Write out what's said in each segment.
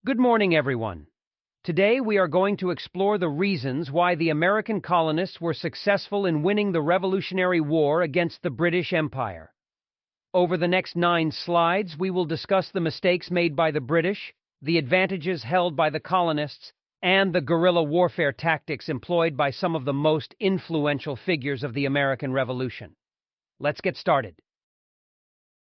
Good morning, everyone. Today we are going to explore the reasons why the American colonists were successful in winning the Revolutionary War against the British Empire. Over the next 9 slides, we will discuss the mistakes made by the British, the advantages held by the colonists, and the guerrilla warfare tactics employed by some of the most influential figures of the American Revolution. Let's get started.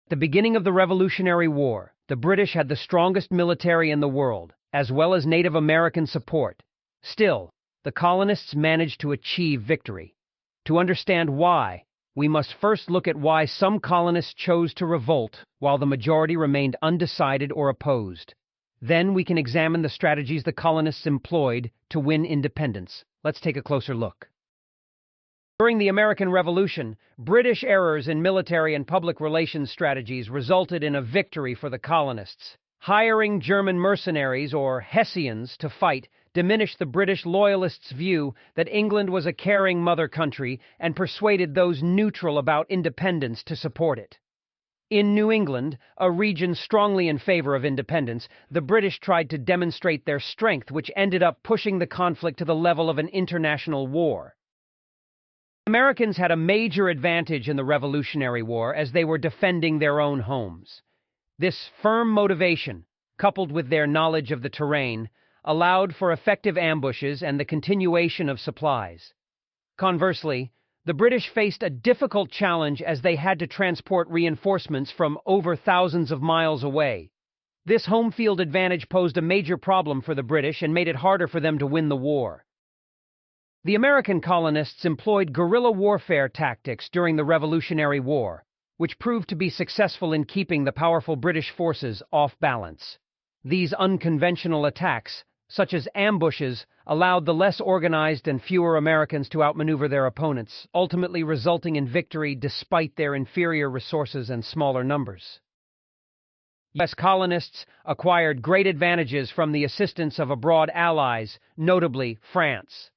At the beginning of the Revolutionary War, the British had the strongest military in the world, as well as Native American support. Still, the colonists managed to achieve victory. To understand why, we must first look at why some colonists chose to revolt while the majority remained undecided or opposed. Then we can examine the strategies the colonists employed to win independence. Let's take a closer look. During the American Revolution, British errors in military and public relations strategies resulted in a victory for the colonists. Hiring German mercenaries, or Hessians, to fight diminished the British loyalists' view that England was a caring mother country and persuaded those neutral about independence to support it. In New England, a region strongly in favor of independence, the British tried to demonstrate their strength, which ended up pushing the conflict to the level of an international war. Americans had a major advantage in the Revolutionary War as they were defending their own homes. This firm motivation, coupled with their knowledge of the terrain, allowed for effective ambushes and the continuation of supplies. Conversely, the British faced a difficult challenge as they had to transport reinforcements from over thousands of miles away. This home field advantage posed a major problem for the British and made it harder for them to win the war. The American colonists employed guerrilla warfare tactics during the Revolutionary War, which proved to be successful in keeping the powerful British forces off balance. These unconventional attacks, such as ambushes, allowed the less organized and fewer Americans to outmaneuver their opponents, ultimately resulting in victory despite their inferior resources and smaller numbers. U.S. colonists acquired great advantages from the assistance of abroad allies, notably France.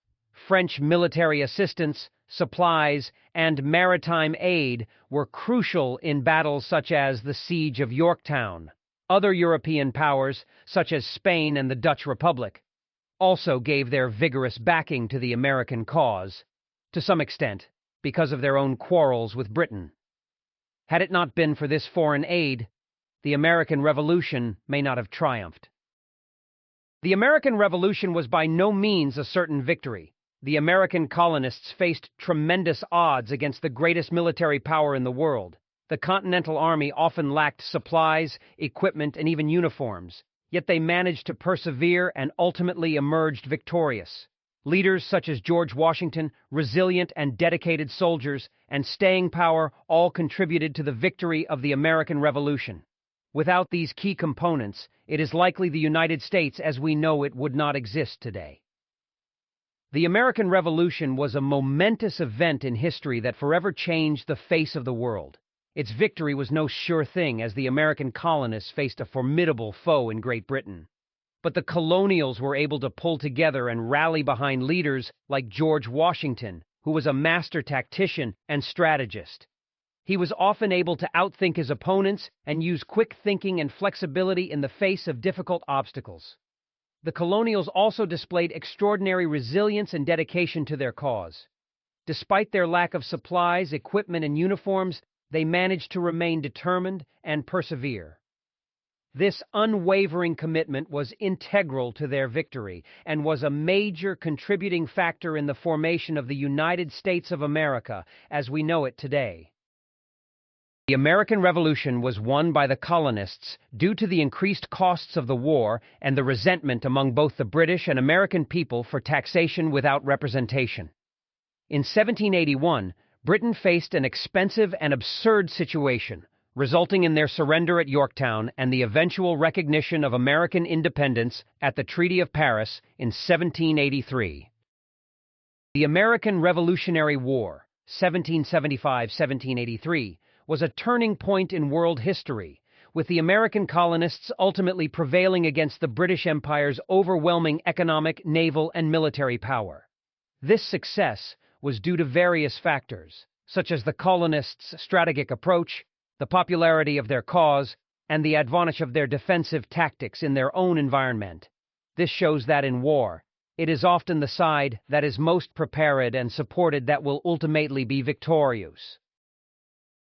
French military assistance, supplies, and maritime aid were crucial in battles such as the Siege of Yorktown. Other European powers, such as Spain and the Dutch Republic, also gave their vigorous backing to the American cause, to some extent, because of their own quarrels with Britain. Had it not been for this foreign aid, the American Revolution may not have triumphed. The American Revolution was by no means a certain victory. The American colonists faced tremendous odds against the greatest military power in the world. The Continental Army often lacked supplies, equipment, and even uniforms, yet they managed to persevere and ultimately emerged victorious. Leaders such as George Washington, resilient and dedicated soldiers, and staying power all contributed to the victory of the American Revolution. Without these key components, it is likely the United States as we know it would not exist today. The American Revolution was a momentous event in history that forever changed the face of the world. Its victory was no sure thing as the American colonists faced a formidable foe in Great Britain. But the colonials were able to pull together and rally behind leaders like George Washington, who was a master tactician and strategist. He was often able to outthink his opponents and use quick thinking and flexibility in the face of difficult obstacles. The colonials also displayed extraordinary resilience and dedication to their cause. Despite their lack of supplies, equipment, and uniforms, they managed to remain determined and persevere. This unwavering commitment was integral to their victory and was a major contributing factor in the formation of the United States of America as we know it today. The American Revolution was won by the colonists due to the increased costs of the war and the resentment among both the British and American people for taxation without representation. In 1781, Britain faced an expensive and absurd situation, resulting in their surrender at Yorktown and the eventual recognition of American independence at the Treaty of Paris in 1783. The American Revolutionary War, 1775-1783, was a turning point in world history, with the American colonists ultimately prevailing against the British Empire's overwhelming economic, naval, and military power. This success was due to various factors, such as the colonists' strategic approach, the popularity of their cause, and the advantage of their defensive tactics in their own environment. This shows that in war, it is often the side that is most prepared and supported that will ultimately be victorious.